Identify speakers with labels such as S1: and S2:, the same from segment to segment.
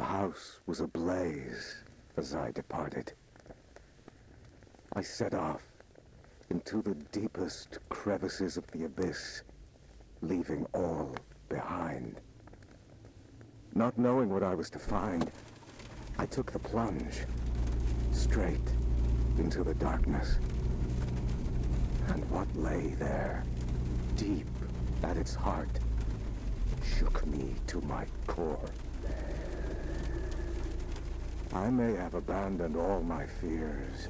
S1: The house was ablaze as I departed. I set off into the deepest crevices of the abyss, leaving all behind. Not knowing what I was to find, I took the plunge, straight into the darkness. And what lay there, deep at its heart, shook me to my core. I may have abandoned all my fears,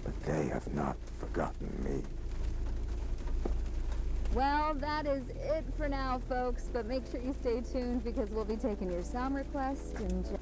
S1: but they have not forgotten me.
S2: Well, that is it for now, folks, but make sure you stay tuned because we'll be taking your sound requests and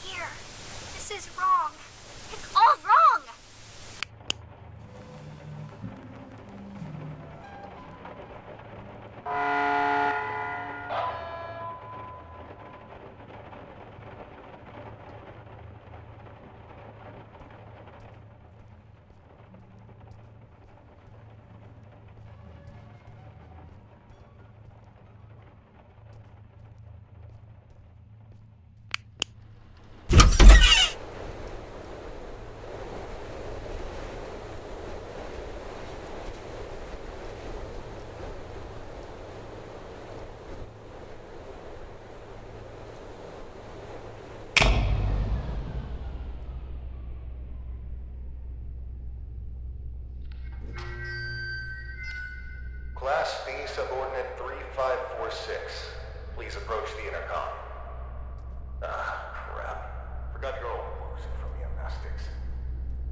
S3: here. This is wrong. It's all wrong!
S4: Class B, subordinate 3546. Please approach the intercom. Ah, crap. Forgot your old woozy from the amnestics.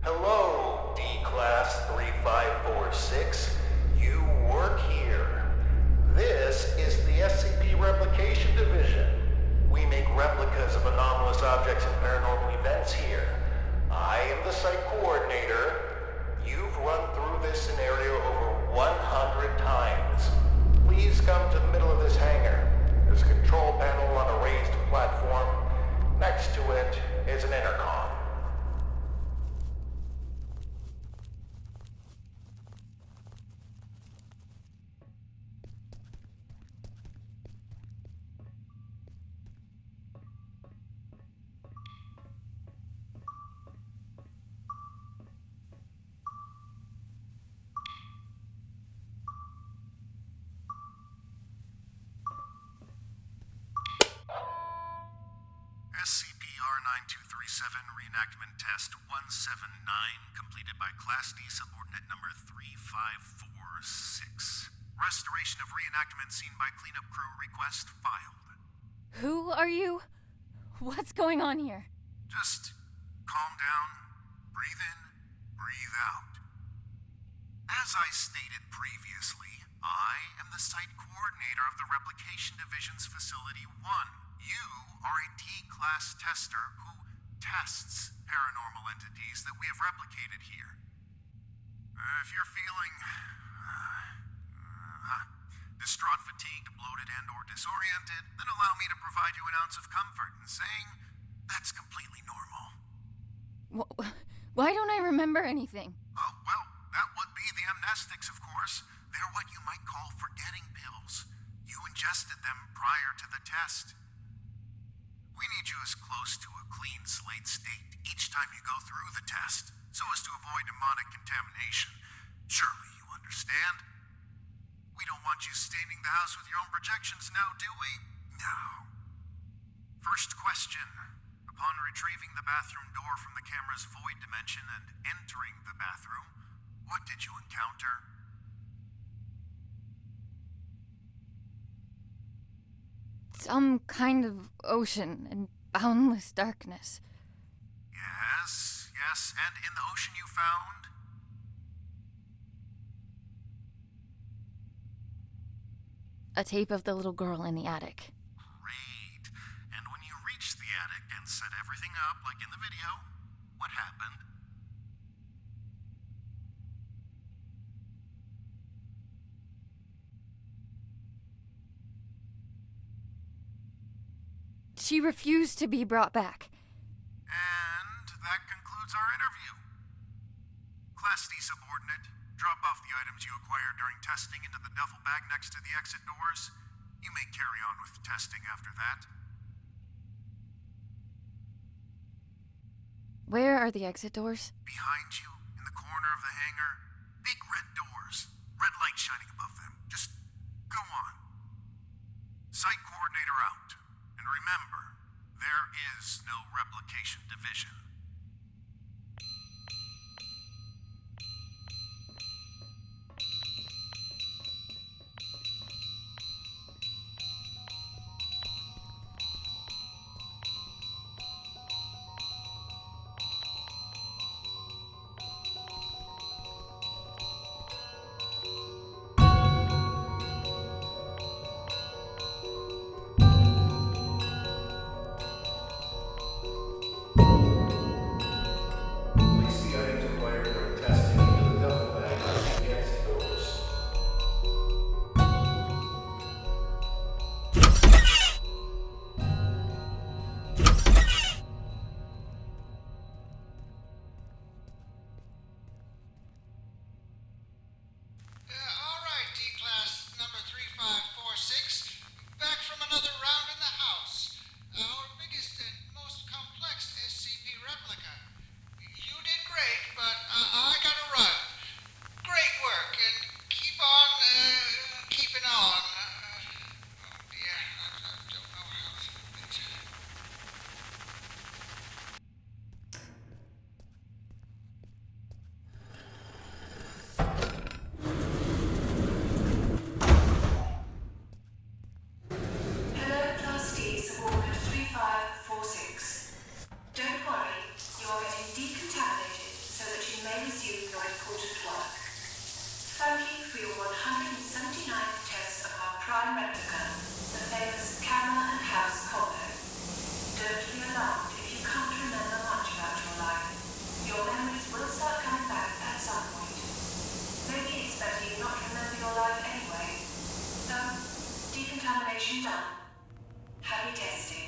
S4: Hello, D-Class 3546. You work here. This is the SCP Replication Division. We make replicas of anomalous objects and paranormal events here. I am the site coordinator. You've run through this scenario over 100 times. Please come to the middle of this hangar. There's a control panel on a raised platform. Next to it is an intercom.
S5: SCP R9237 Reenactment Test 179, completed by Class D subordinate number 3546. Restoration of reenactment scene by cleanup crew request filed.
S2: Who are you? What's going on here?
S5: Just calm down, breathe in, breathe out. As I stated previously, I am the site coordinator of the Replication Division's Facility 1. You are a D-Class tester who tests paranormal entities that we have replicated here. If you're feeling distraught, fatigued, bloated, and or disoriented, then allow me to provide you an ounce of comfort in saying that's completely normal.
S2: Why don't I remember anything?
S5: Oh, well, that would be the amnestics, of course. They're what you might call forgetting pills. You ingested them prior to the test. We need you as close to a clean slate state each time you go through the test, so as to avoid mnemonic contamination. Surely you understand? We don't want you staining the house with your own projections now, do we? No. First question. Upon retrieving the bathroom door from the camera's void dimension and entering the bathroom, what did you encounter?
S2: Some kind of ocean and boundless darkness.
S5: Yes, yes, and in the ocean you found?
S2: A tape of the little girl in the attic.
S5: Great. And when you reached the attic and set everything up like in the video, what happened?
S2: She refused to be brought back.
S5: And that concludes our interview. Class D subordinate, drop off the items you acquired during testing into the duffel bag next to the exit doors. You may carry on with testing after that.
S2: Where are the exit doors?
S5: Behind you, in the corner of the hangar, big red doors, red light shining above them. Just go on. Site coordinator out. And remember, there is no replication division.
S6: should be alarmed if you can't remember much about your life. Your memories will start coming back at some point. Maybe it's better you not remember your life anyway. So, decontamination done. Happy testing.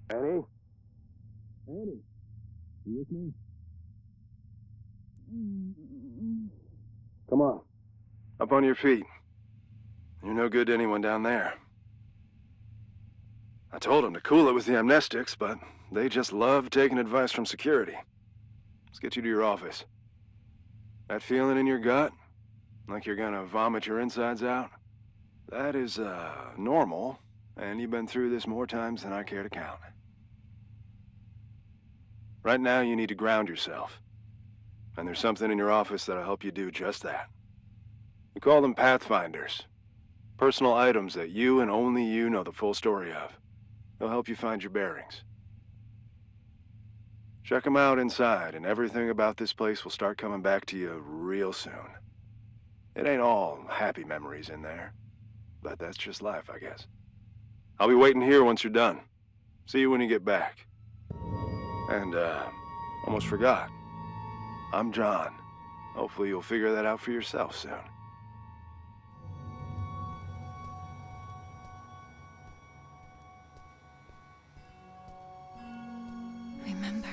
S1: Annie? Annie? You with me? Come on.
S7: Up on your feet. You're no good to anyone down there. I told them to cool it with the amnestics, but they just love taking advice from security. Let's get you to your office. That feeling in your gut? Like you're gonna vomit your insides out? That is, normal, and you've been through this more times than I care to count. Right now, you need to ground yourself. And there's something in your office that'll help you do just that. We call them Pathfinders. Personal items that you and only you know the full story of. They'll help you find your bearings. Check them out inside, and everything about this place will start coming back to you real soon. It ain't all happy memories in there, but that's just life, I guess. I'll be waiting here once you're done. See you when you get back. And, almost forgot. I'm John. Hopefully you'll figure that out for yourself soon.
S2: Remember.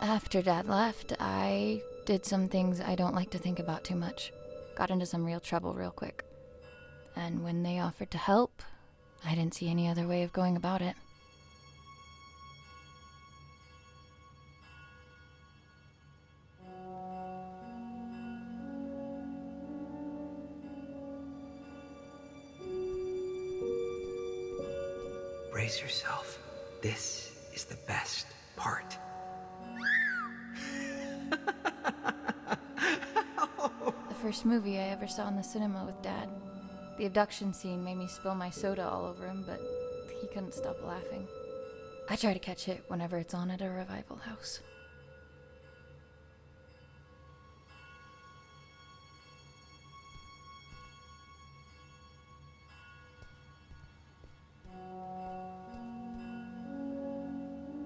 S2: After Dad left, I did some things I don't like to think about too much. Got into some real trouble real quick. And when they offered to help, I didn't see any other way of going about it.
S8: Brace yourself. This is the best part.
S2: The first movie I ever saw in the cinema with Dad. The abduction scene made me spill my soda all over him, but he couldn't stop laughing. I try to catch it whenever it's on at a revival house.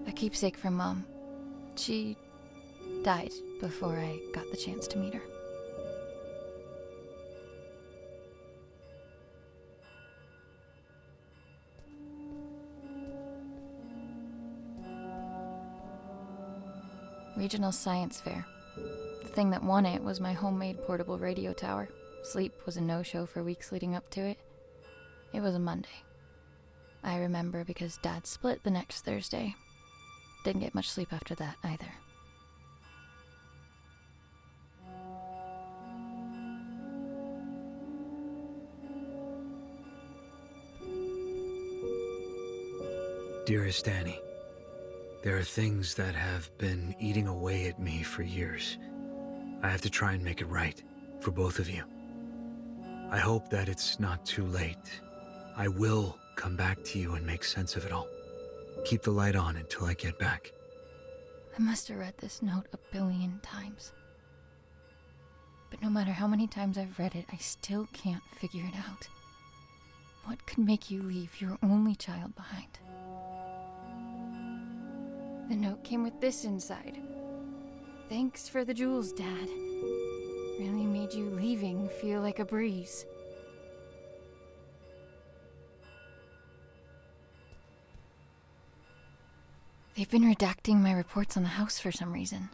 S2: A keepsake from Mom. She died before I got the chance to meet her. Regional Science Fair. The thing that won it was my homemade portable radio tower. Sleep was a no-show for weeks leading up to it. It was a Monday. I remember because Dad split the next Thursday. Didn't get much sleep after that either.
S8: Dearest Annie, there are things that have been eating away at me for years. I have to try and make it right for both of you. I hope that it's not too late. I will come back to you and make sense of it all. Keep the light on until I get back.
S2: I must have read this note 1 billion times. But no matter how many times I've read it, I still can't figure it out. What could make you leave your only child behind? The note came with this inside. Thanks for the jewels, Dad. Really made you leaving feel like a breeze. They've been redacting my reports on the house for some reason.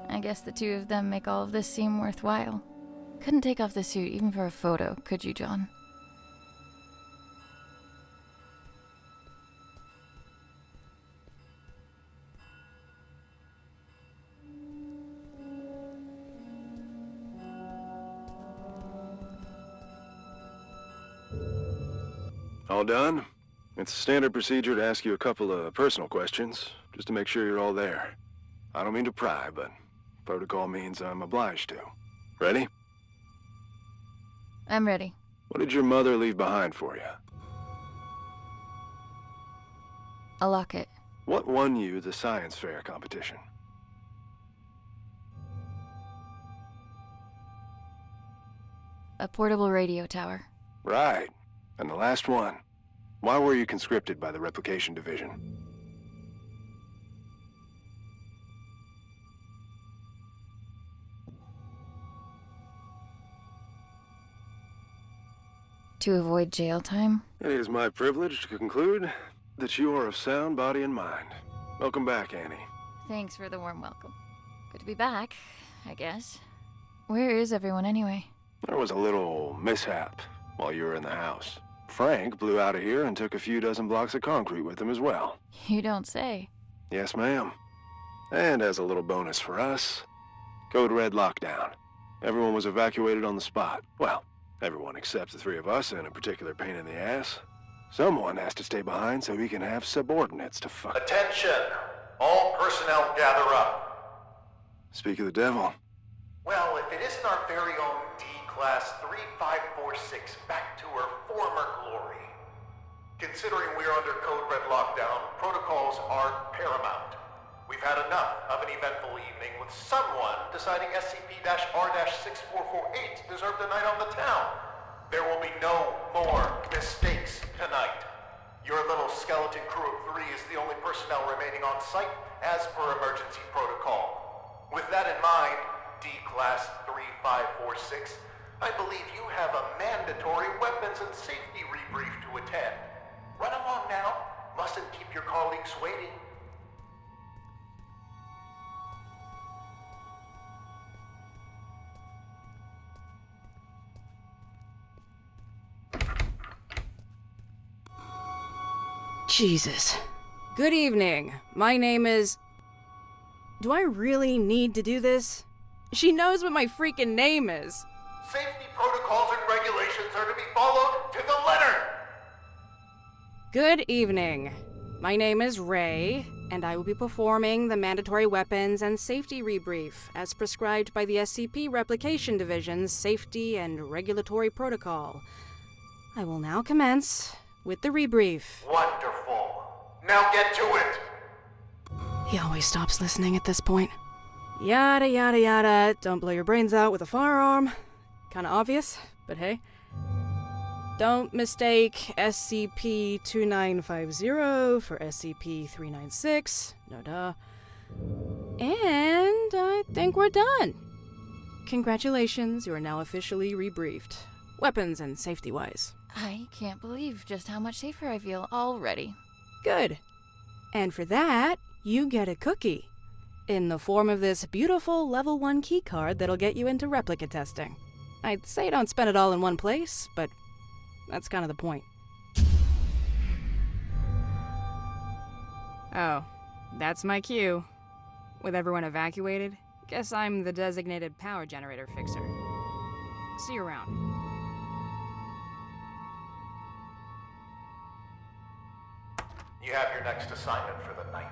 S2: I guess the two of them make all of this seem worthwhile. Couldn't take off the suit even for a photo, could you, John?
S7: All done? It's standard procedure to ask you a couple of personal questions, just to make sure you're all there. I don't mean to pry, but protocol means I'm obliged to. Ready?
S2: I'm ready.
S7: What did your mother leave behind for you?
S2: A locket.
S7: What won you the science fair competition?
S2: A portable radio tower.
S7: Right. And the last one. Why were you conscripted by the replication division?
S2: To avoid jail time?
S7: It is my privilege to conclude that you are of sound body and mind. Welcome back, Annie.
S2: Thanks for the warm welcome. Good to be back, I guess. Where is everyone anyway?
S7: There was a little mishap while you were in the house. Frank blew out of here and took a few dozen blocks of concrete with him as well.
S2: You don't say.
S7: Yes, ma'am. And as a little bonus for us, Code Red lockdown. Everyone was evacuated on the spot. Well, everyone except the three of us and a particular pain in the ass. Someone has to stay behind so he can have subordinates to fight.
S4: Attention! All personnel gather up.
S7: Speak of the devil.
S4: Well, if it isn't our very own D-Class 3546 back to her former glory. Considering we're under Code Red lockdown, protocols are paramount. We've had enough of an eventful evening with someone deciding SCP-R-6448 deserved a night on the town. There will be no more mistakes tonight. Your little skeleton crew of 3 is the only personnel remaining on site as per emergency protocol. With that in mind, D-Class 3546, I believe you have a mandatory weapons and safety rebrief to attend. Run along now. Mustn't keep your colleagues waiting.
S9: Jesus. Good evening. My name is... Do I really need to do this? She knows what my freaking name is.
S4: Safety protocols and regulations are to be followed to the letter.
S9: Good evening. My name is Ray, and I will be performing the mandatory weapons and safety rebrief as prescribed by the SCP Replication Division's Safety and Regulatory Protocol. I will now commence with the rebrief.
S4: Wonderful. Now get to it.
S9: He always stops listening at this point. Yada yada yada, don't blow your brains out with a firearm. Kinda obvious, but hey. Don't mistake SCP-2950 for SCP-396. No duh. And I think we're done. Congratulations, you are now officially rebriefed. Weapons and safety-wise.
S2: I can't believe just how much safer I feel already.
S9: Good. And for that, you get a cookie. In the form of this beautiful level 1 keycard that'll get you into replica testing. I'd say don't spend it all in one place, but that's kind of the point. Oh, that's my cue. With everyone evacuated, guess I'm the designated power generator fixer. See you around.
S4: You have your next assignment for the night.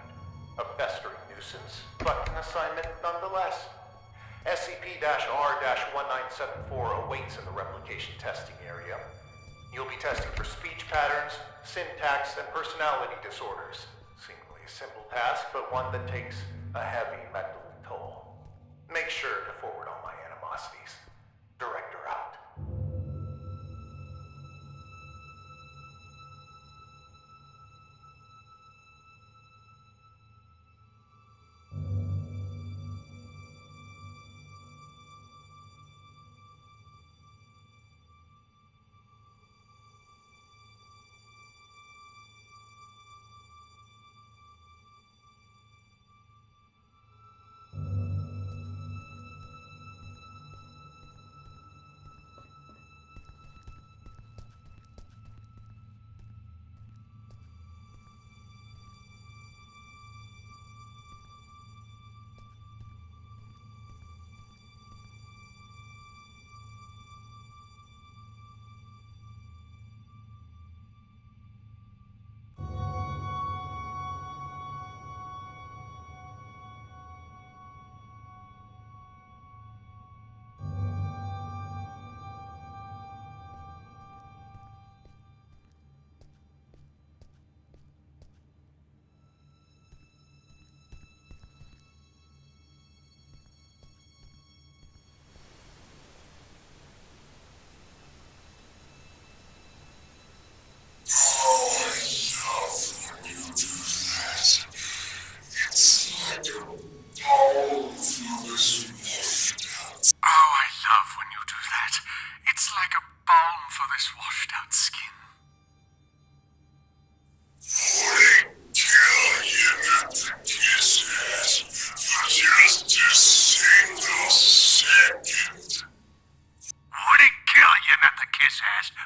S4: A festering nuisance, but an assignment nonetheless. SCP-R-1974 awaits in the replication testing area. You'll be testing for speech patterns, syntax, and personality disorders. Seemingly a simple task, but one that takes a heavy mental toll. Make sure to forward all my animosities. Director out.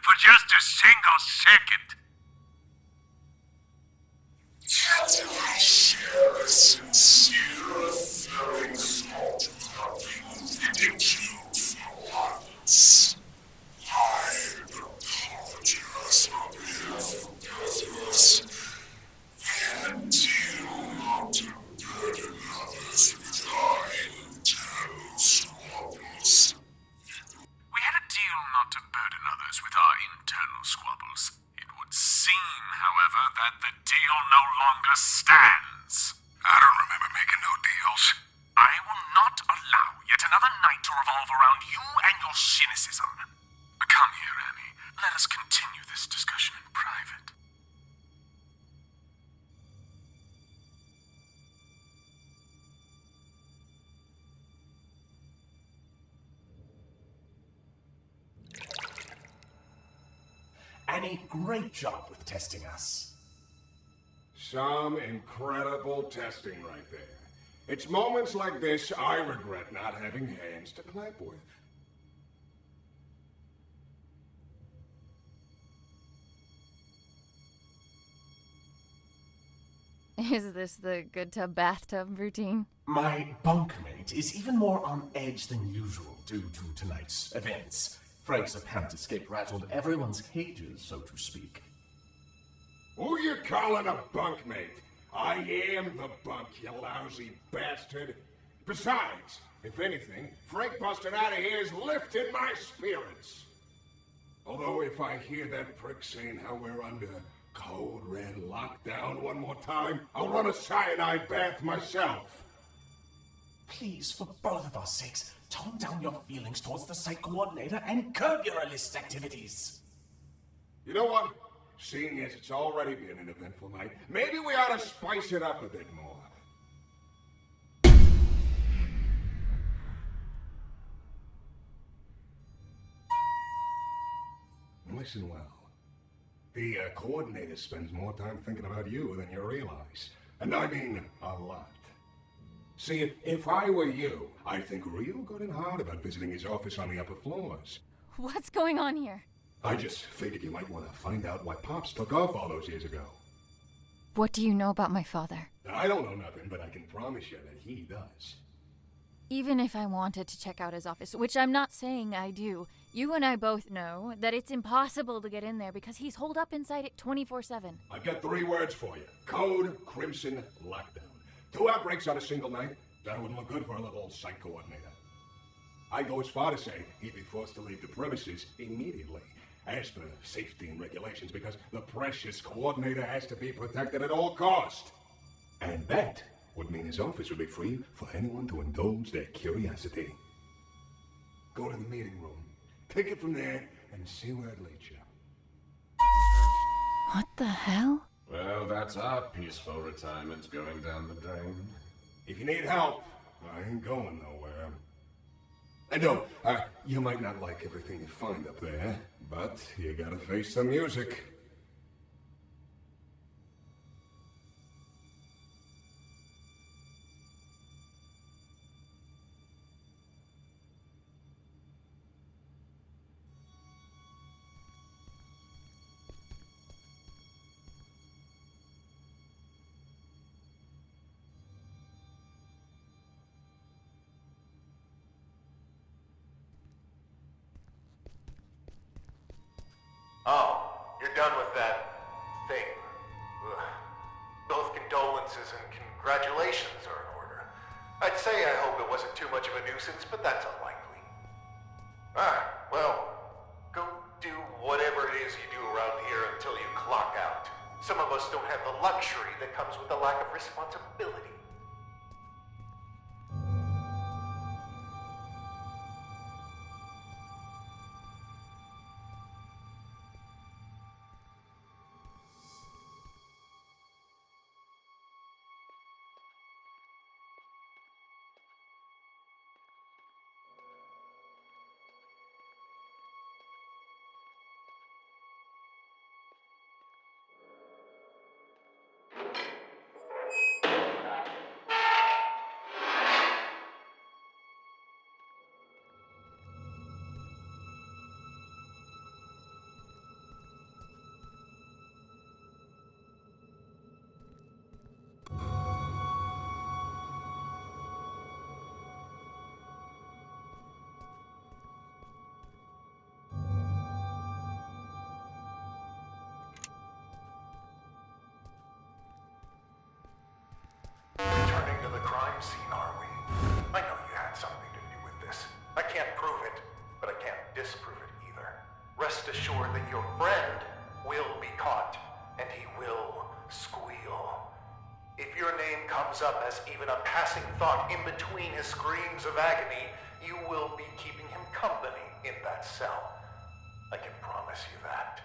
S5: For just a single second. Can I share a sincere feeling thought about being killed for once? I apologize on behalf of both of us, and deal not to burden others with our internal squabbles. We had a deal not to burden others with our internal squabbles. It would seem, however, that the deal no longer stands. I don't remember making no deals. I will not allow yet another night to revolve around you and your cynicism. Come here, Annie. Let us continue this discussion in private.
S10: Annie, great job with testing us.
S11: Some incredible testing right there. It's moments like this I regret not having hands to clap with.
S2: Is this the good tub bathtub routine?
S10: My bunkmate is even more on edge than usual due to tonight's events. Frank's apparent escape rattled everyone's cages, so to speak.
S11: Who you calling a bunkmate? I am the bunk, you lousy bastard. Besides, if anything, Frank busting out of here has lifted my spirits. Although if I hear that prick saying how we're under code red lockdown one more time, I'll run a cyanide bath myself.
S10: Please, for both of our sakes, tone down your feelings towards the site coordinator and curb your illicit activities.
S11: You know what? Seeing as it's already been an eventful night, maybe we ought to spice it up a bit more. Listen well. The coordinator spends more time thinking about you than you realize. And I mean a lot. See, if I were you, I'd think real good and hard about visiting his office on the upper floors.
S2: What's going on here?
S11: I just figured you might want to find out why Pops took off all those years ago.
S2: What do you know about my father?
S11: I don't know nothing, but I can promise you that he does.
S2: Even if I wanted to check out his office, which I'm not saying I do, you and I both know that it's impossible to get in there because he's holed up inside it 24/7.
S11: I've got 3 words for you. Code Crimson Lockdown. 2 outbreaks on a single night? That wouldn't look good for a little site coordinator. I'd go as far to say he'd be forced to leave the premises immediately, as per safety and regulations, because the precious coordinator has to be protected at all cost. And that would mean his office would be free for anyone to indulge their curiosity. Go to the meeting room, take it from there, and see where it leads you.
S2: What the hell?
S12: Well, that's our peaceful retirement going down the drain.
S11: If you need help, I ain't going nowhere. And no, you might not like everything you find up there, but you gotta face the music.
S4: Oh, you're done with that thing. Ugh. Both condolences and congratulations are in order. I'd say I hope it wasn't too much of a nuisance, but that's unlikely. Well, go do whatever it is you do around here until you clock out. Some of us don't have the luxury that comes with the lack of responsibility. Returning to the crime scene, are we? I know you had something to do with this. I can't prove it, but I can't disprove it either. Rest assured that your friend will be caught, and he will squeal. If your name comes up as even a passing thought in between his screams of agony, you will be keeping him company in that cell. I can promise you that.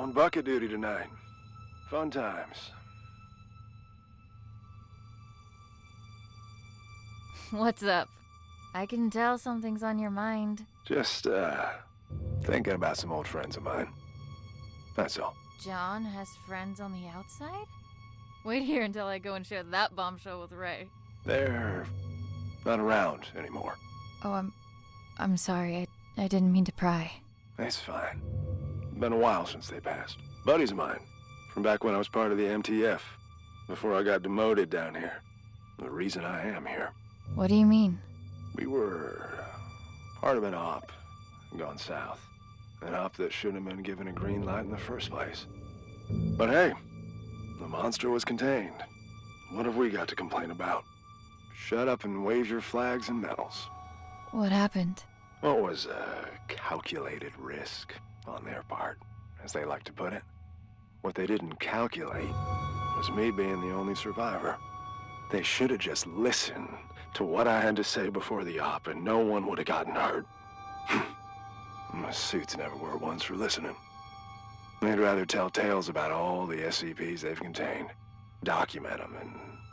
S7: On bucket duty tonight. Fun times.
S2: What's up? I can tell something's on your mind.
S7: Just, thinking about some old friends of mine. That's all.
S2: John has friends on the outside? Wait here until I go and share that bombshell with Ray.
S7: They're not around anymore.
S2: Oh, I'm sorry. I didn't mean to pry.
S7: That's fine. Been a while since they passed. Buddies of mine, from back when I was part of the MTF, before I got demoted down here. The reason I am here.
S2: What do you mean?
S7: We were part of an op gone south. An op that shouldn't have been given a green light in the first place. But hey, the monster was contained. What have we got to complain about? Shut up and wave your flags and medals.
S2: What happened?
S7: What was a calculated risk on their part, as they like to put it. What they didn't calculate was me being the only survivor. They should have just listened to what I had to say before the op, and no one would have gotten hurt. My suits never were ones for listening. They'd rather tell tales about all the SCPs they've contained, document them, and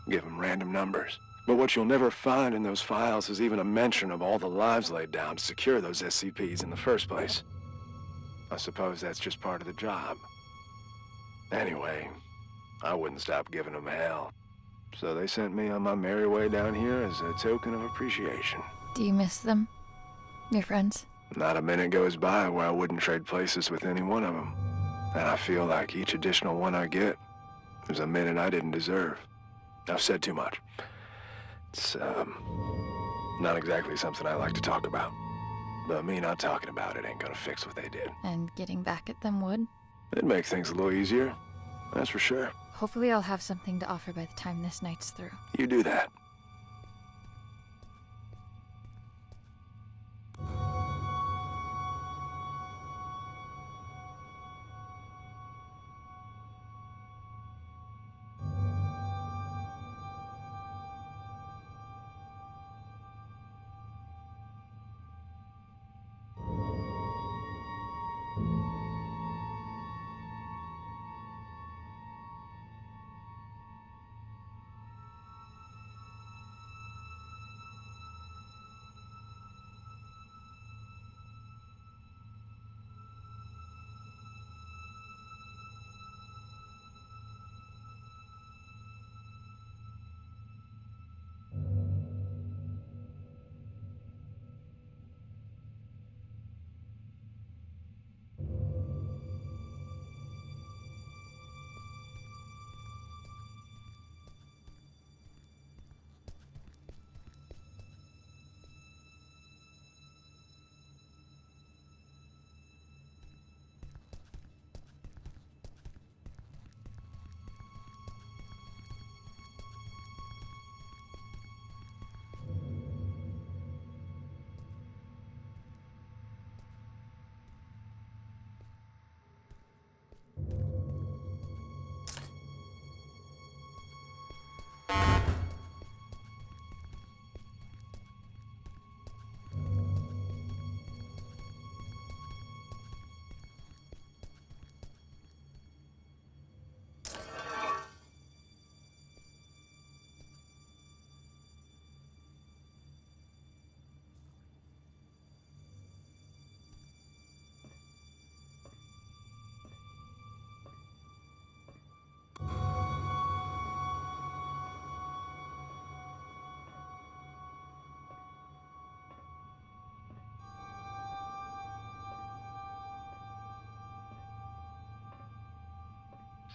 S7: give them random numbers. But what you'll never find in those files is even a mention of all the lives laid down to secure those SCPs in the first place. I suppose that's just part of the job. Anyway, I wouldn't stop giving them hell. So they sent me on my merry way down here as a token of appreciation.
S2: Do you miss them? Your friends?
S7: Not a minute goes by where I wouldn't trade places with any one of them. And I feel like each additional one I get is a minute I didn't deserve. I've said too much. It's, not exactly something I like to talk about. But me not talking about it ain't gonna fix what they did.
S2: And getting back at them would?
S7: It'd make things a little easier, that's for sure.
S2: Hopefully I'll have something to offer by the time this night's through.
S7: You do that.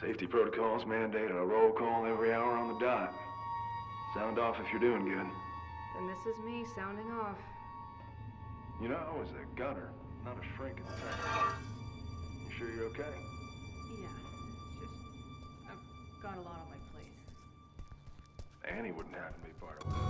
S7: Safety protocols mandate a roll call every hour on the dot. Sound off if you're doing good.
S9: Then this is me sounding off.
S7: You know, I was a gunner, not a shrink at the time. You sure you're okay?
S9: Yeah, it's just... I've got a lot on my plate.
S7: Annie wouldn't have to be part of it.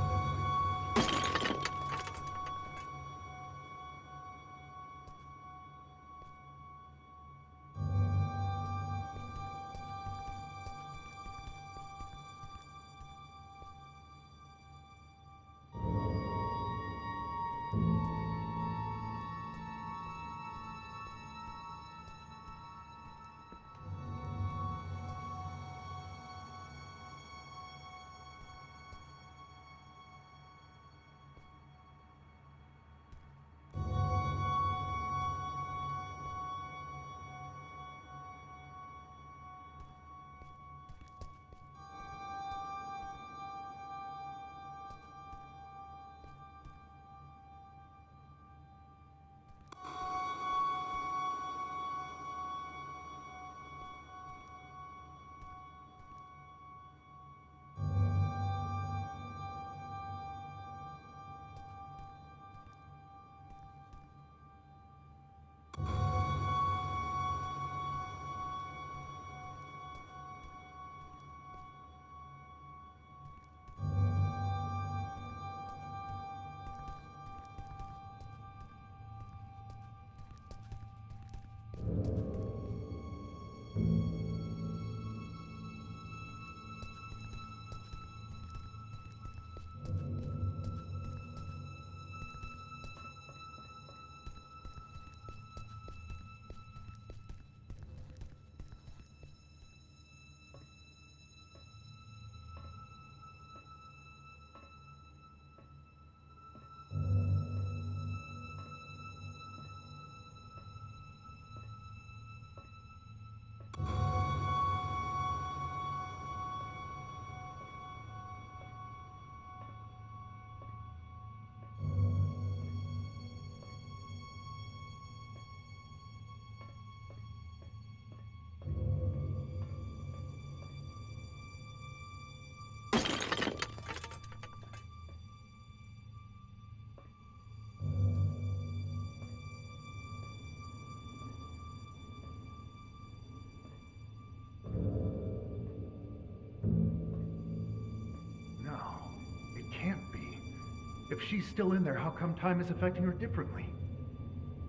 S13: If she's still in there, how come time is affecting her differently?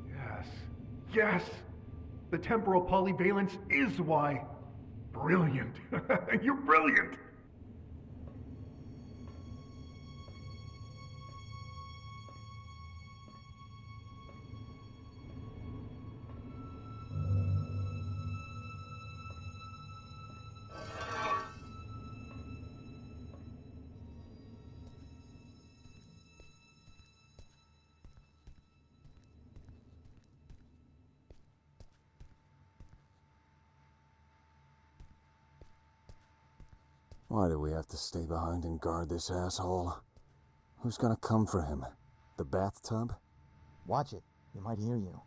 S13: Yes. Yes! The temporal polyvalence is why. Brilliant. You're brilliant!
S1: Why do we have to stay behind and guard this asshole? Who's gonna come for him? The bathtub?
S14: Watch it. He might hear you.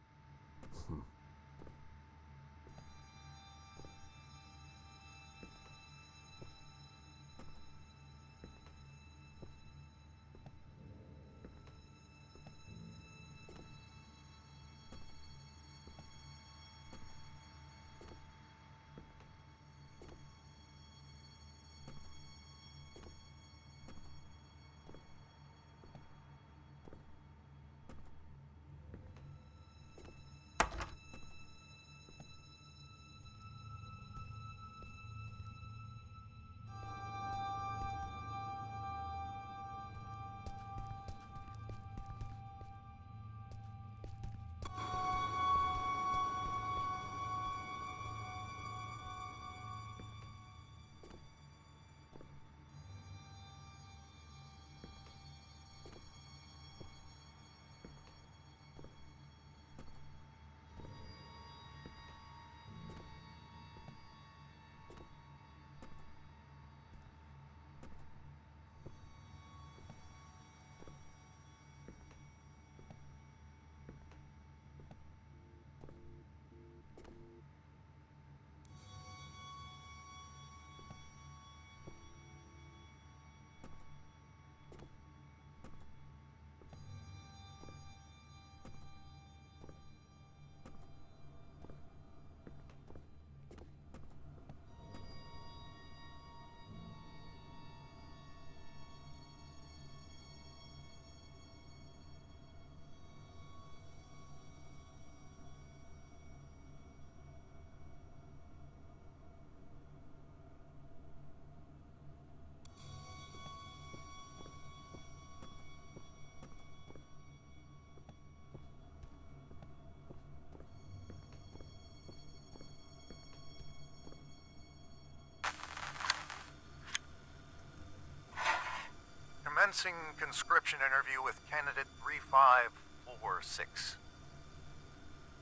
S4: Commencing conscription interview with candidate 3546.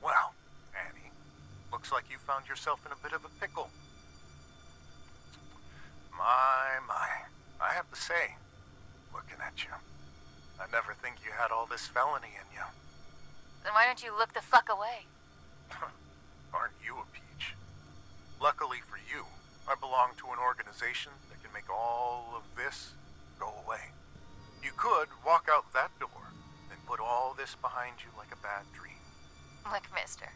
S4: Well, Annie, looks like you found yourself in a bit of a pickle. My. I have to say, looking at you, I never think you had all this felony in you.
S2: Then why don't you look the fuck away?
S4: Aren't you a peach? Luckily for you, I belong to an organization that can make all of this go away. You could walk out that door and put all this behind you like a bad dream.
S2: Look, mister,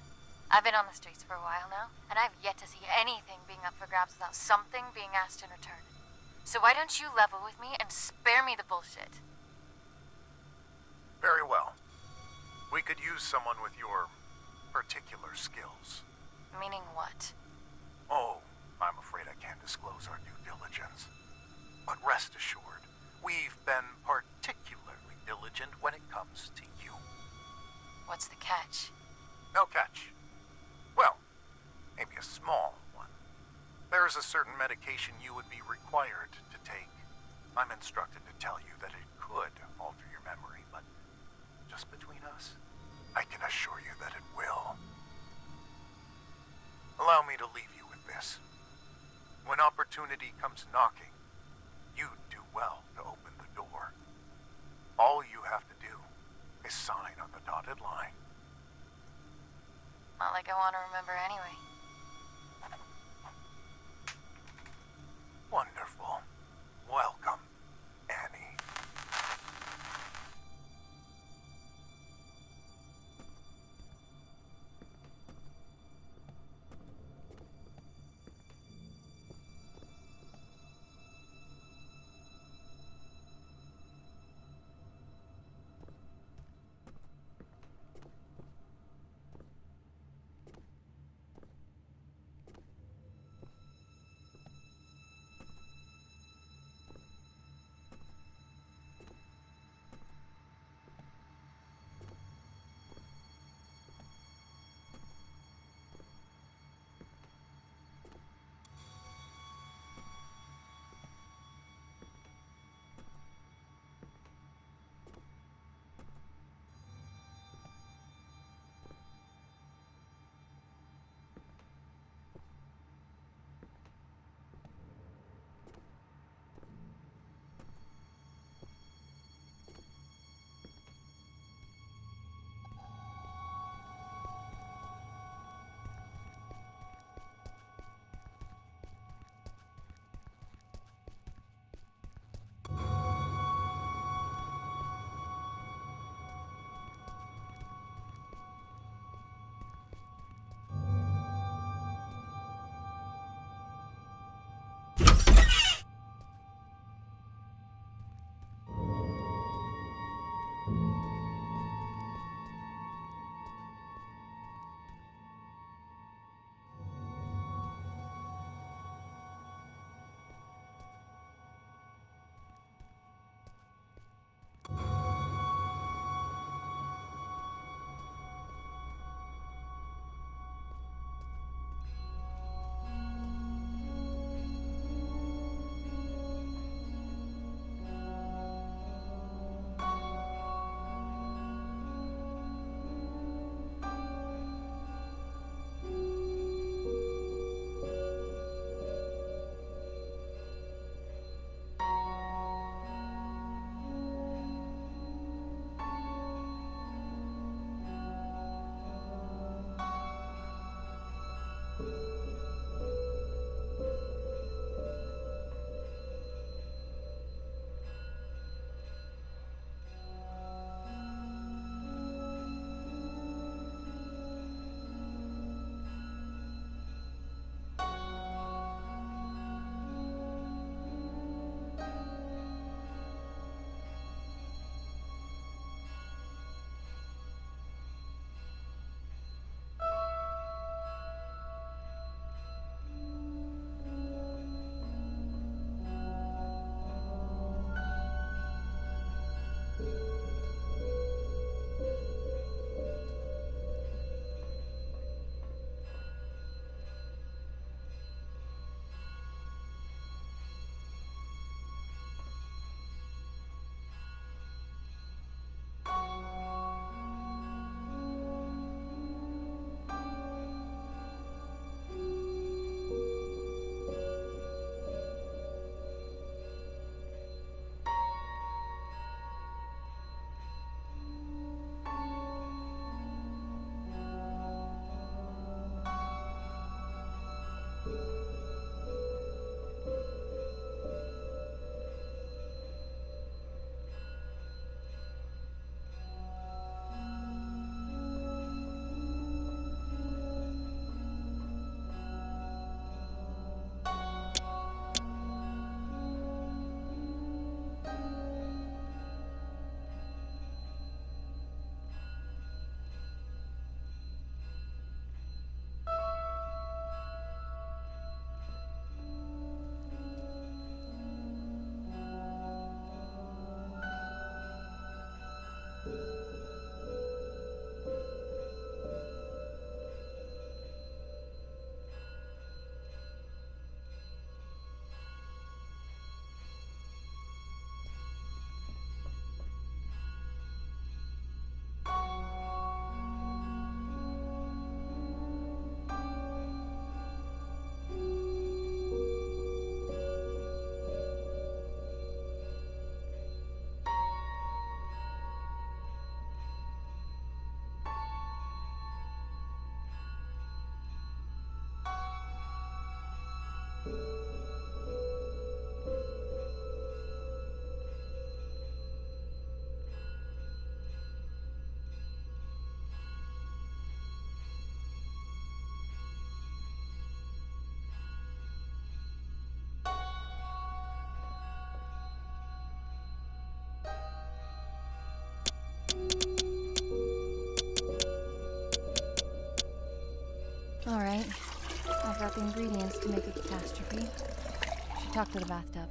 S2: I've been on the streets for a while now, and I've yet to see anything being up for grabs without something being asked in return. So why don't you level with me and spare me the bullshit?
S4: Very well. We could use someone with your particular skills.
S2: Meaning what?
S4: Oh, I'm afraid I can't disclose our due diligence. But rest assured, we've been particularly diligent when it comes to you.
S2: What's the catch?
S4: No catch. Well, maybe a small one. There is a certain medication you would be required to take. I'm instructed to tell you that it could alter your memory, but just between us, I can assure you that it will. Allow me to leave you with this. When opportunity comes knocking, you'd do well to open the door. All you have to do is sign on the dotted line.
S2: Not like I want to remember anyway.
S4: Wonderful. Welcome, Annie.
S2: Alright. I've got the ingredients to make a catastrophe. Should talk to the bathtub.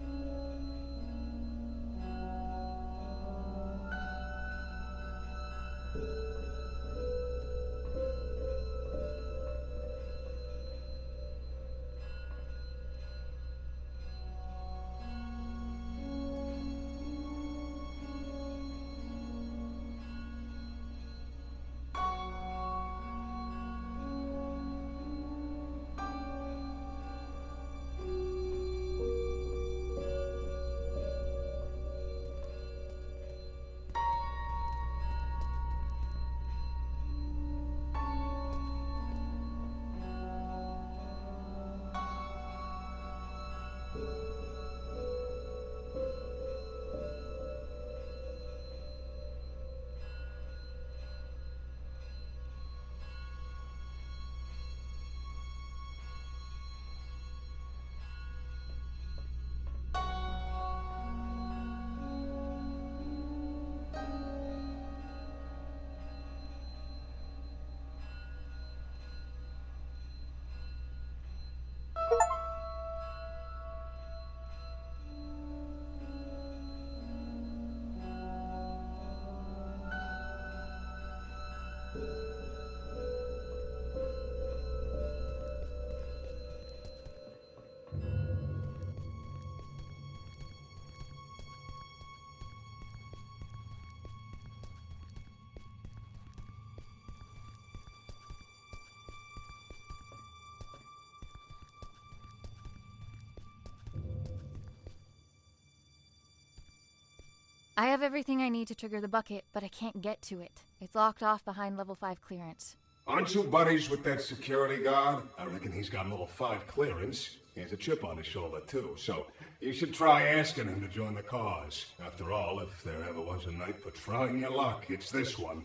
S2: I have everything I need to trigger the bucket, but I can't get to it. It's locked off behind level 5 clearance.
S11: Aren't you buddies with that security guard? I reckon he's got level 5 clearance. He has a chip on his shoulder, too, so you should try asking him to join the cause. After all, if there ever was a night for trying your luck, it's this one.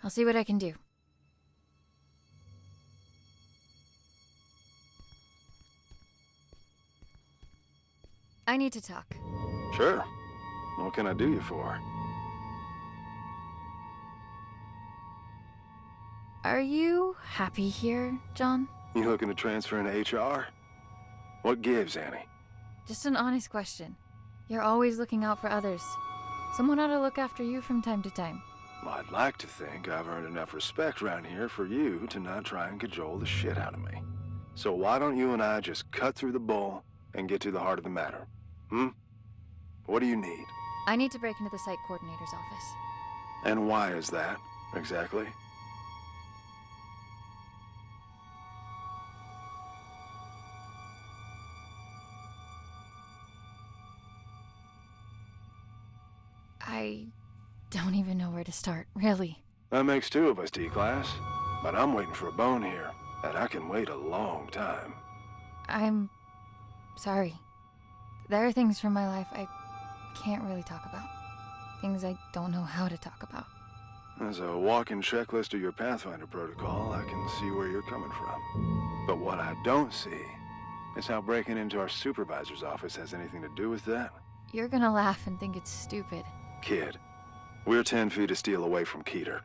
S2: I'll see what I can do. I need to talk.
S7: Sure. What can I do you for?
S2: Are you happy here, John?
S7: You looking to transfer into HR? What gives, Annie?
S2: Just an honest question. You're always looking out for others. Someone ought to look after you from time to time.
S7: Well, I'd like to think I've earned enough respect around here for you to not try and cajole the shit out of me. So why don't you and I just cut through the bull and get to the heart of the matter? What do you need?
S2: I need to break into the site coordinator's office.
S7: And why is that, exactly?
S2: I don't even know where to start, really.
S7: That makes two of us, D-Class. But I'm waiting for a bone here, and I can wait a long time.
S2: I'm sorry. There are things from my life I can't really talk about. Things I don't know how to talk about.
S7: As a walking checklist of your Pathfinder protocol, I can see where you're coming from. But what I don't see is how breaking into our supervisor's office has anything to do with that.
S2: You're gonna laugh and think it's stupid.
S7: Kid, we're 10 feet of steel away from Keter.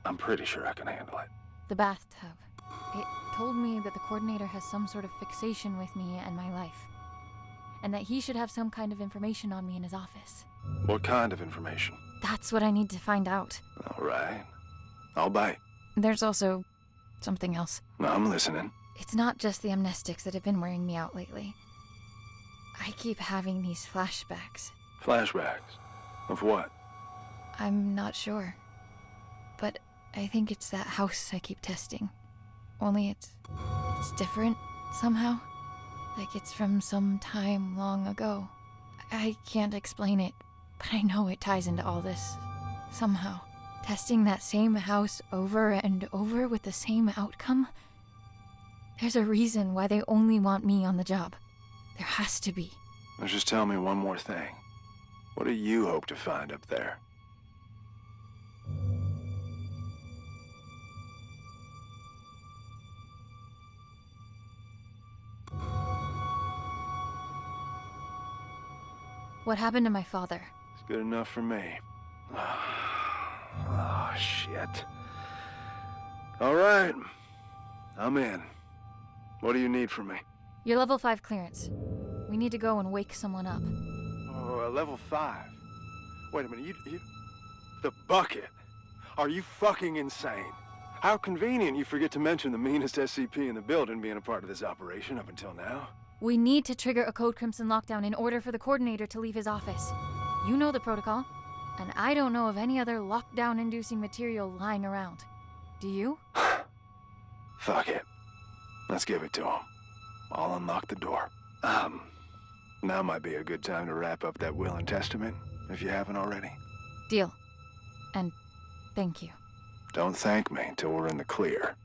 S7: I'm pretty sure I can handle it.
S2: The bathtub. It told me that the coordinator has some sort of fixation with me and my life. And that he should have some kind of information on me in his office.
S7: What kind of information?
S2: That's what I need to find out.
S7: All right. I'll bite.
S2: There's also something else.
S7: I'm listening.
S2: It's not just the amnestics that have been wearing me out lately. I keep having these flashbacks.
S7: Flashbacks? Of what?
S2: I'm not sure. But I think it's that house I keep testing. Only it's different somehow. Like it's from some time long ago. I can't explain it, but I know it ties into all this. Somehow. Testing that same house over and over with the same outcome? There's a reason why they only want me on the job. There has to be.
S7: Now just tell me one more thing. What do you hope to find up there?
S2: What happened to my father?
S7: It's good enough for me. Oh, shit. All right. I'm in. What do you need from me?
S2: Your level 5 clearance. We need to go and wake someone up.
S7: Oh, level 5. Wait a minute, you... The bucket? Are you fucking insane? How convenient you forget to mention the meanest SCP in the building being a part of this operation up until now.
S2: We need to trigger a Code Crimson lockdown in order for the coordinator to leave his office. You know the protocol, and I don't know of any other lockdown-inducing material lying around. Do you?
S7: Fuck it. Let's give it to him. I'll unlock the door. Now might be a good time to wrap up that will and testament, if you haven't already.
S2: Deal. And thank you.
S7: Don't thank me until we're in the clear.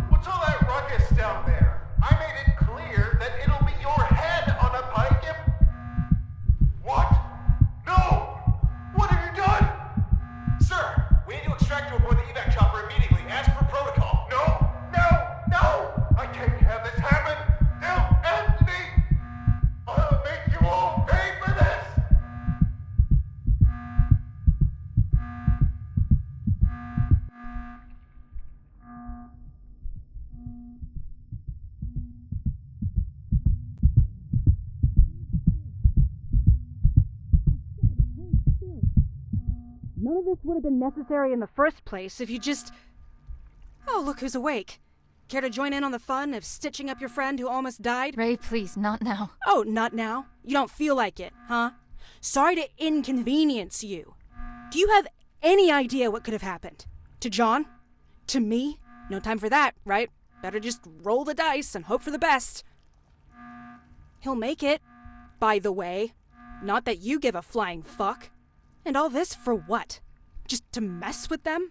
S4: What's all that ruckus down there? I made it clear that it'll be your head on a pike if... What? No! What have you done? Sir, we need to extract you aboard the evac chopper immediately, as per protocol. No! No! No! I can't have this happen! They'll end me! I'll make you all pay for this!
S9: None of this would have been necessary in the first place if you just... Oh, look who's awake. Care to join in on the fun of stitching up your friend who almost died?
S2: Ray, please, not now.
S9: Oh, not now? You don't feel like it, huh? Sorry to inconvenience you. Do you have any idea what could have happened? To John? To me? No time for that, right? Better just roll the dice and hope for the best. He'll make it, by the way. Not that you give a flying fuck. And all this for what? Just to mess with them?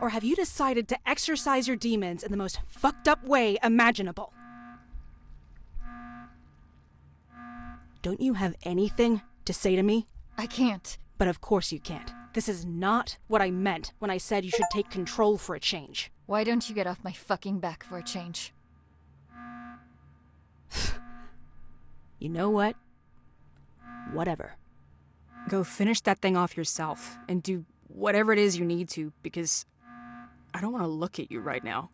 S9: Or have you decided to exercise your demons in the most fucked up way imaginable? Don't you have anything to say to me?
S2: I can't.
S9: But of course you can't. This is not what I meant when I said you should take control for a change.
S2: Why don't you get off my fucking back for a change?
S9: You know what? Whatever. Go finish that thing off yourself and do whatever it is you need to, because I don't want to look at you right now.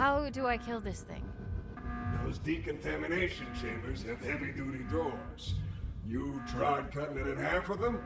S2: How do I kill this thing?
S11: Those decontamination chambers have heavy-duty doors. You tried cutting it in half with them?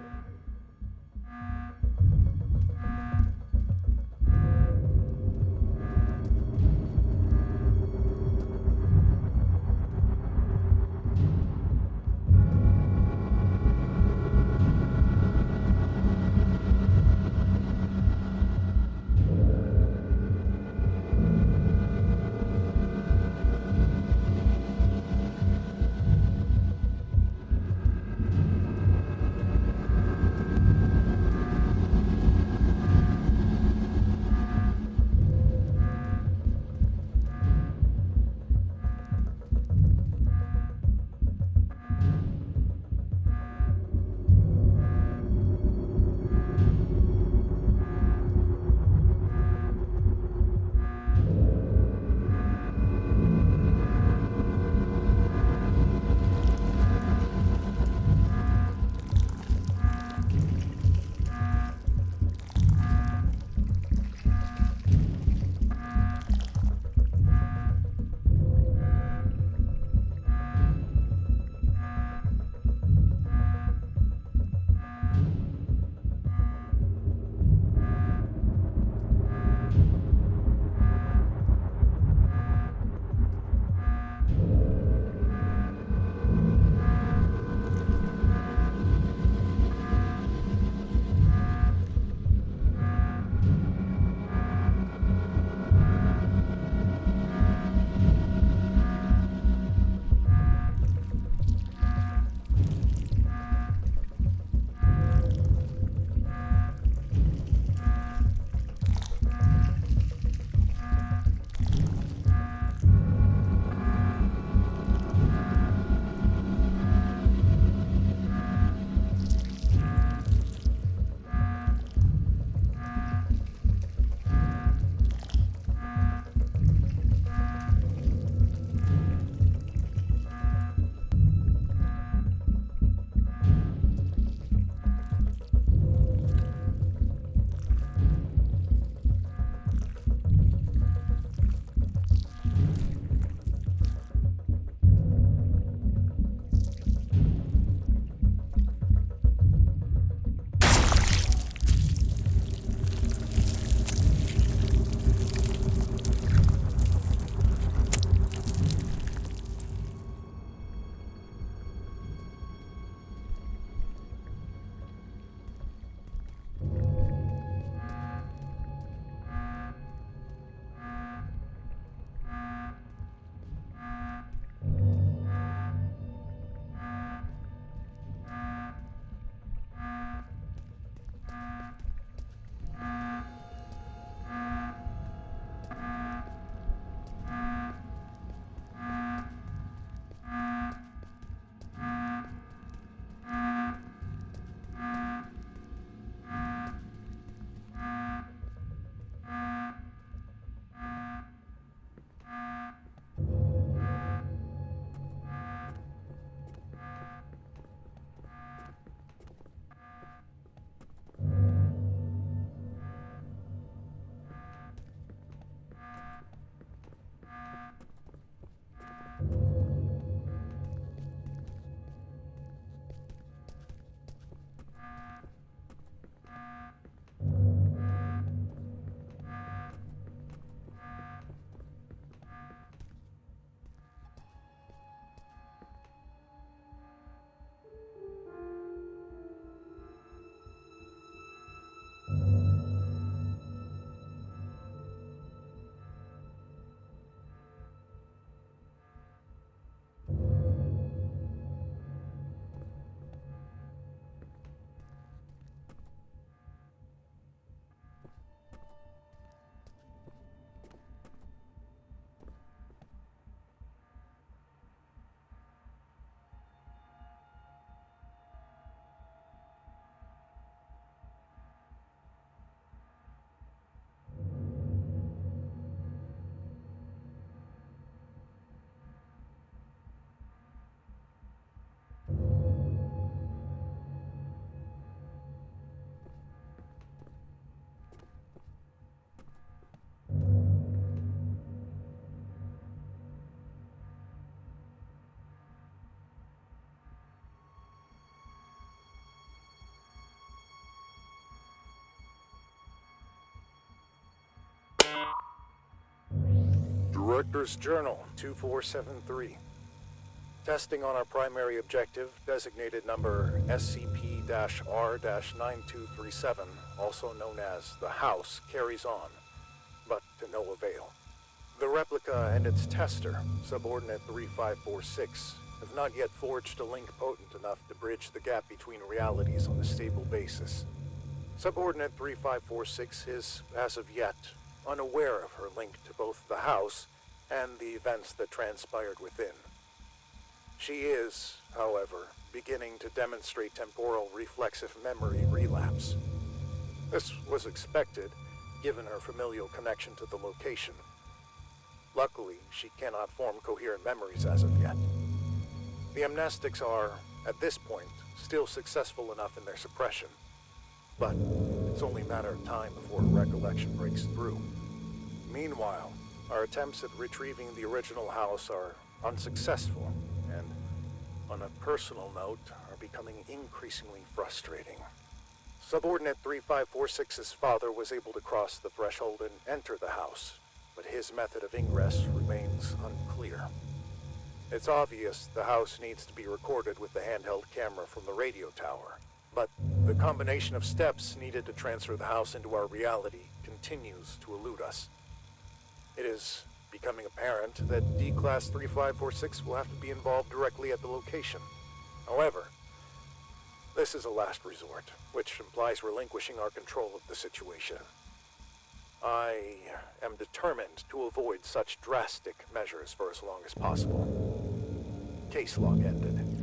S7: Character's Journal 2473. Testing on our primary objective, designated number SCP-R-9237, also known as the House, carries on, but to no avail. The replica and its tester, subordinate 3546, have not yet forged a link potent enough to bridge the gap between realities on a stable basis. Subordinate 3546 is, as of yet, unaware of her link to both the House and the events that transpired within. She is, however, beginning to demonstrate temporal reflexive memory relapse. This was expected, given her familial connection to the location. Luckily, she cannot form coherent memories as of yet. The amnestics are, at this point, still successful enough in their suppression, but it's only a matter of time before recollection breaks through. Meanwhile, our attempts at retrieving the original House are unsuccessful, and, on a personal note, are becoming increasingly frustrating. Subordinate 3546's father was able to cross the threshold and enter the House, but his method of ingress remains unclear. It's obvious the House needs to be recorded with the handheld camera from the radio tower, but the combination of steps needed to transfer the House into our reality continues to elude us. It is becoming apparent that D-Class 3546 will have to be involved directly at the location. However, this is a last resort, which implies relinquishing our control of the situation. I am determined to avoid such drastic measures for as long as possible. Case log ended.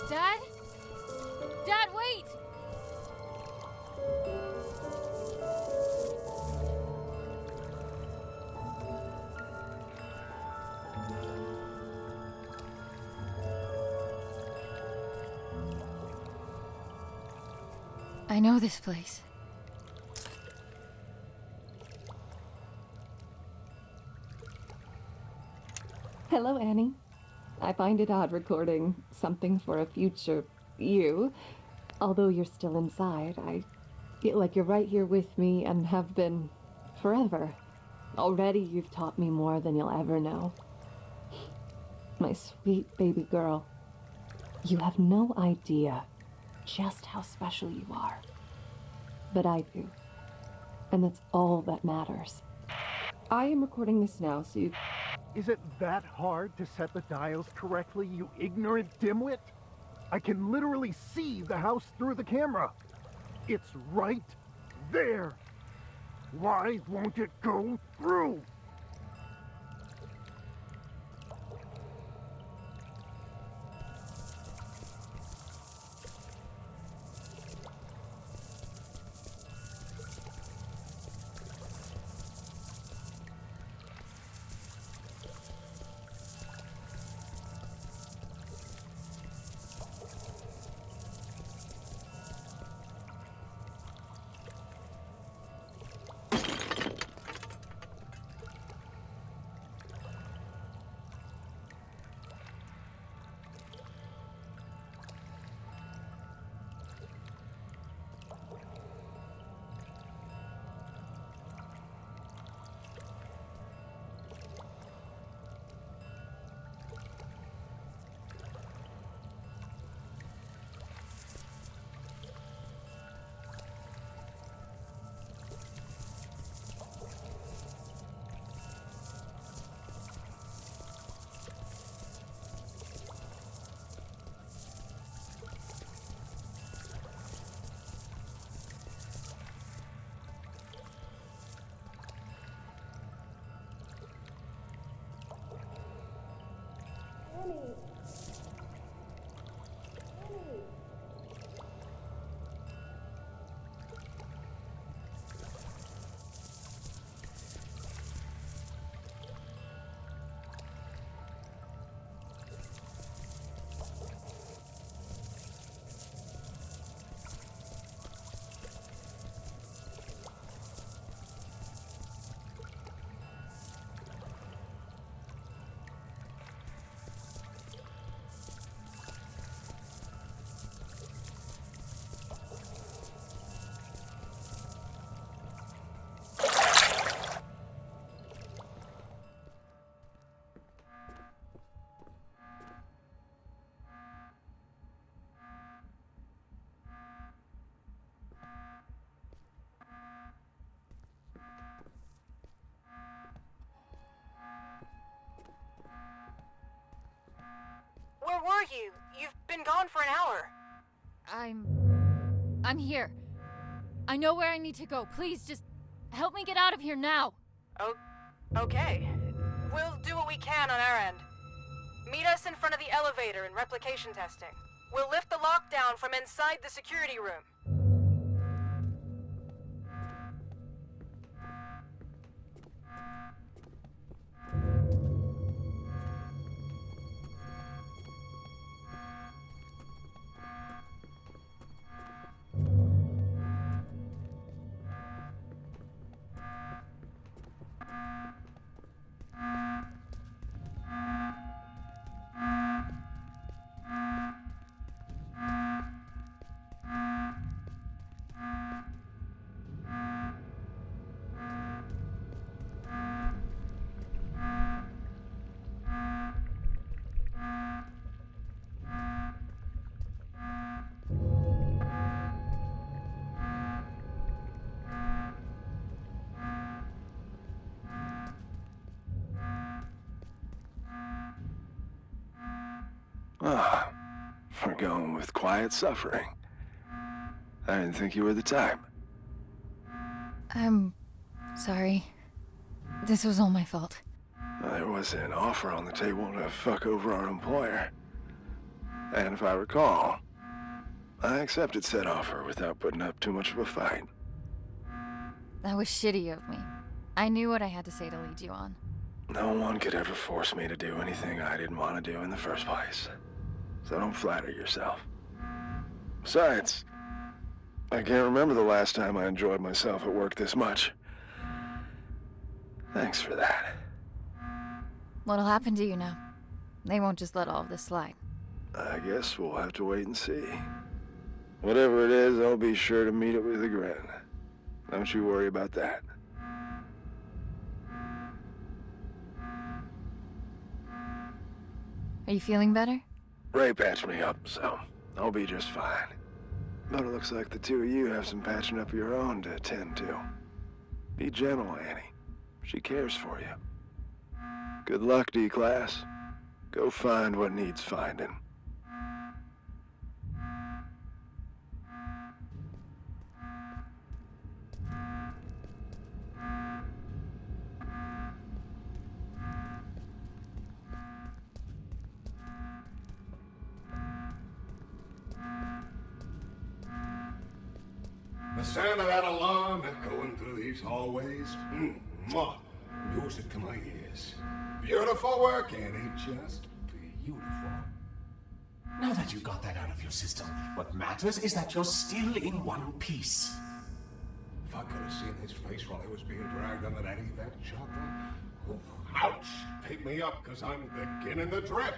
S2: Dad? Dad, wait! I know this place.
S15: Hello, Annie. I find it odd recording something for a future you. Although you're still inside, I feel like you're right here with me and have been forever. Already you've taught me more than you'll ever know. My sweet baby girl, you have no idea just how special you are. But I do. And that's all that matters. I am recording this now, so you...
S13: Is it that hard to set the dials correctly, you ignorant dimwit? I can literally see the house through the camera. It's right there. Why won't it go through?
S9: you? You've been gone for an hour.
S2: I'm here. I know where I need to go. Please, just help me get out of here now.
S9: Oh, okay. We'll do what we can on our end. Meet us in front of the elevator in replication testing. We'll lift the lockdown from inside the security room.
S7: Ah, we're going with quiet suffering. I didn't think you were the type.
S2: I'm sorry. This was all my fault.
S7: There was an offer on the table to fuck over our employer. And if I recall, I accepted said offer without putting up too much of a fight.
S2: That was shitty of me. I knew what I had to say to lead you on.
S7: No one could ever force me to do anything I didn't want to do in the first place. So don't flatter yourself. Besides, I can't remember the last time I enjoyed myself at work this much. Thanks for that.
S2: What'll happen to you now? They won't just let all of this slide.
S7: I guess we'll have to wait and see. Whatever it is, I'll be sure to meet it with a grin. Don't you worry about that.
S2: Are you feeling better?
S7: Ray patched me up, so I'll be just fine. But it looks like the two of you have some patching up of your own to attend to. Be gentle, Annie. She cares for you. Good luck, D-Class. Go find what needs finding.
S11: The sound of that alarm echoing through these hallways. Mwah. Music to my ears. Beautiful work, Annie. Just beautiful.
S10: Now that you got that out of your system, what matters is that you're still in one piece.
S11: If I could have seen his face while he was being dragged under that evac chopper. Oh, ouch! Pick me up, because I'm beginning the drip.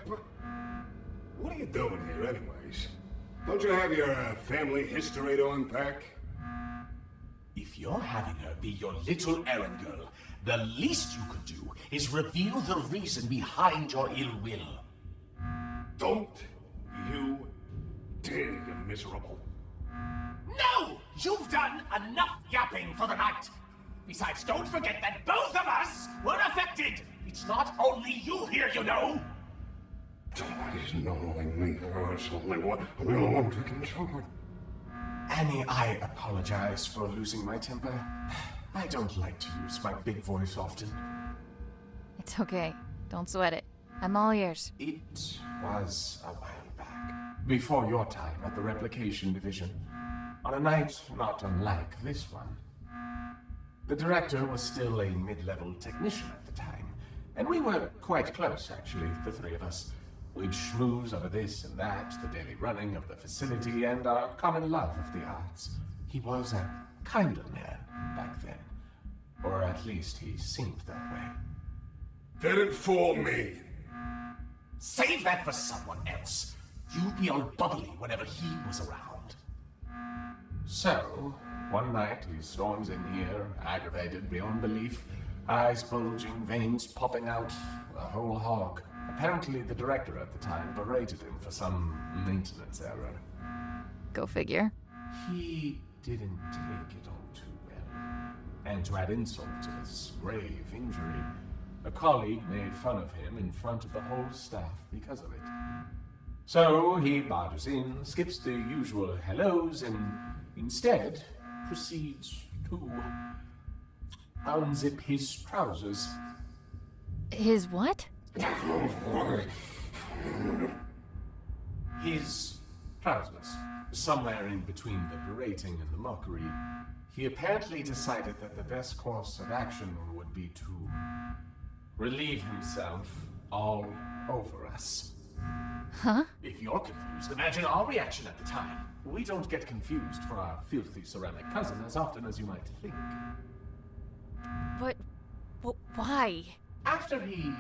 S11: What are you doing here, anyways? Don't you have your family history to unpack?
S10: If you're having her be your little errand girl, the least you could do is reveal the reason behind your ill will.
S11: Don't you dare, you miserable.
S10: No! You've done enough yapping for the night! Besides, don't forget that both of us were affected! It's not only you here, you know!
S11: It's not only me, it's only one freaking sword.
S10: Annie, I apologize for losing my temper. I don't like to use my big voice often.
S2: It's okay. Don't sweat it. I'm all ears.
S10: It was a while back, before your time at the Replication Division, on a night not unlike this one. The director was still a mid-level technician at the time, and we were quite close, actually, the three of us. We'd schmooze over this and that, the daily running of the facility, and our common love of the arts. He was a kinder man back then. Or at least he seemed that way.
S11: Didn't fool me.
S10: Save that for someone else. You'd be all bubbly whenever he was around. So, one night he storms in here, aggravated beyond belief, eyes bulging, veins popping out, a whole hog. Apparently the director at the time berated him for some maintenance error.
S2: Go figure.
S10: He didn't take it all too well. And to add insult to his grave injury, a colleague made fun of him in front of the whole staff because of it. So he barges in, skips the usual hellos, and instead proceeds to unzip his trousers.
S2: His what?
S10: His trousers. Somewhere in between the berating and the mockery, he apparently decided that the best course of action would be to relieve himself all over us.
S2: Huh?
S10: If you're confused, imagine our reaction at the time. We don't get confused for our filthy ceramic cousin as often as you might think.
S2: But why?
S10: After he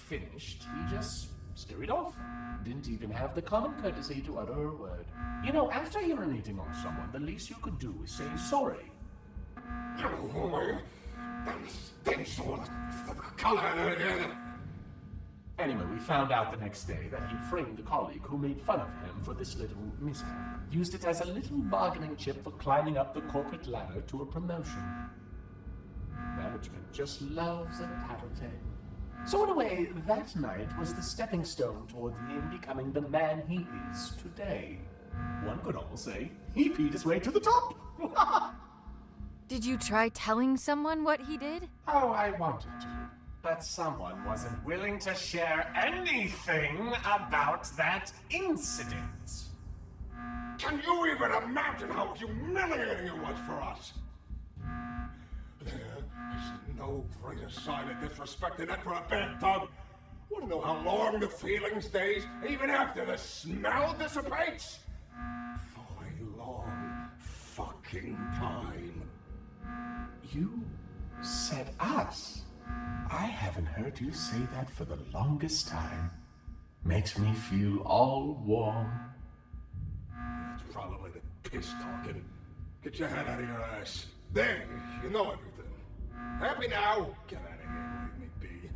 S10: finished, he just scurried off. Didn't even have the common courtesy to utter a word. You know, after urinating on someone, the least you could do is say sorry. Anyway, we found out the next day that he'd framed a colleague who made fun of him for this little mishap. Used it as a little bargaining chip for climbing up the corporate ladder to a promotion. Management just loves a tattletale. So in a way, that night was the stepping stone toward him becoming the man he is today. One could almost say he peed his way to the top.
S2: Did you try telling someone what he did?
S10: Oh, I wanted to. But someone wasn't willing to share anything about that incident.
S11: Can you even imagine how humiliating it was for us? There's no greater sign of disrespect than that for a bathtub. Want to know how long the feeling stays, even after the smell dissipates? For a long fucking time.
S10: You said us. I haven't heard you say that for the longest time. Makes me feel all warm.
S11: That's probably the piss talking. Get your head out of your ass. There, you know everything. Happy now? Get out of here, leave me be.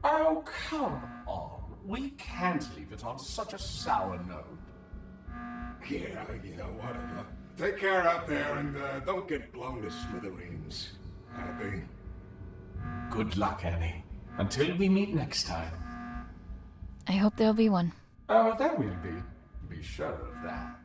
S10: Oh, come on. We can't leave it on such a sour note.
S11: Yeah, whatever. Take care out there and don't get blown to smithereens. Happy?
S10: Good luck, Annie. Until we meet next time.
S2: I hope there'll be one.
S10: Oh, there will be. Be sure of that.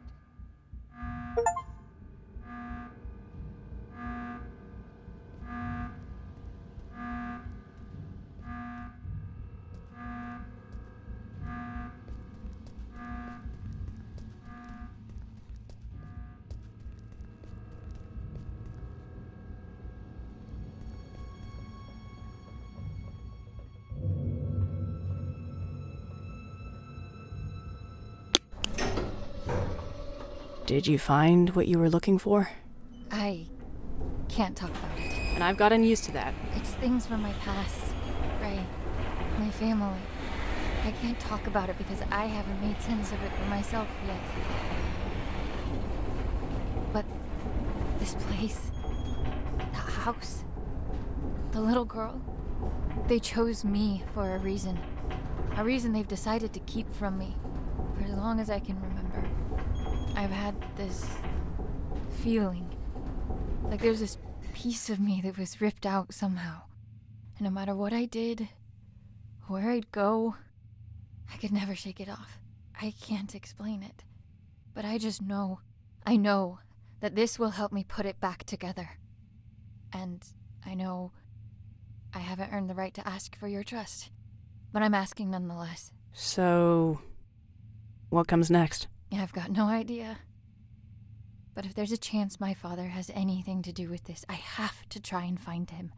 S9: Did you find what you were looking for?
S2: I can't talk about it.
S9: And I've gotten used to that.
S2: It's things from my past, Ray, my family. I can't talk about it because I haven't made sense of it for myself yet. But this place, the house, the little girl, they chose me for a reason. A reason they've decided to keep from me for as long as I can remember. I've had this feeling, like there's this piece of me that was ripped out somehow. And no matter what I did, where I'd go, I could never shake it off. I can't explain it. But I just know, I know that this will help me put it back together. And I know I haven't earned the right to ask for your trust, but I'm asking nonetheless.
S9: So, what comes next?
S2: I've got no idea. But if there's a chance my father has anything to do with this, I have to try and find him.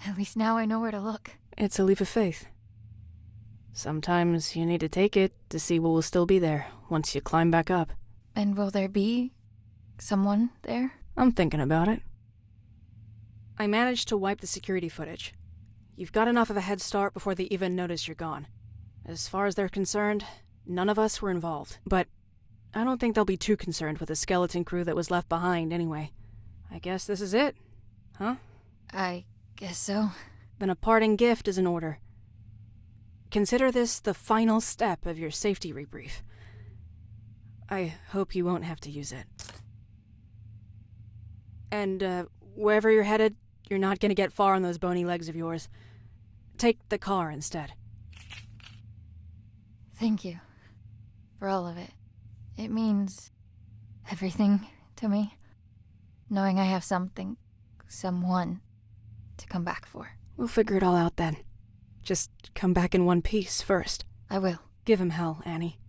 S2: At least now I know where to look.
S9: It's a leap of faith. Sometimes you need to take it to see what will still be there once you climb back up.
S2: And will there be someone there?
S9: I'm thinking about it. I managed to wipe the security footage. You've got enough of a head start before they even notice you're gone. As far as they're concerned, none of us were involved, but I don't think they'll be too concerned with the skeleton crew that was left behind anyway. I guess this is it, huh?
S2: I guess so.
S9: Then a parting gift is in order. Consider this the final step of your safety rebrief. I hope you won't have to use it. And, wherever you're headed, you're not gonna get far on those bony legs of yours. Take the car instead.
S2: Thank you. For all of it. It means everything to me. Knowing I have something, someone, to come back for.
S9: We'll figure it all out then. Just come back in one piece first.
S2: I will.
S9: Give him hell, Annie.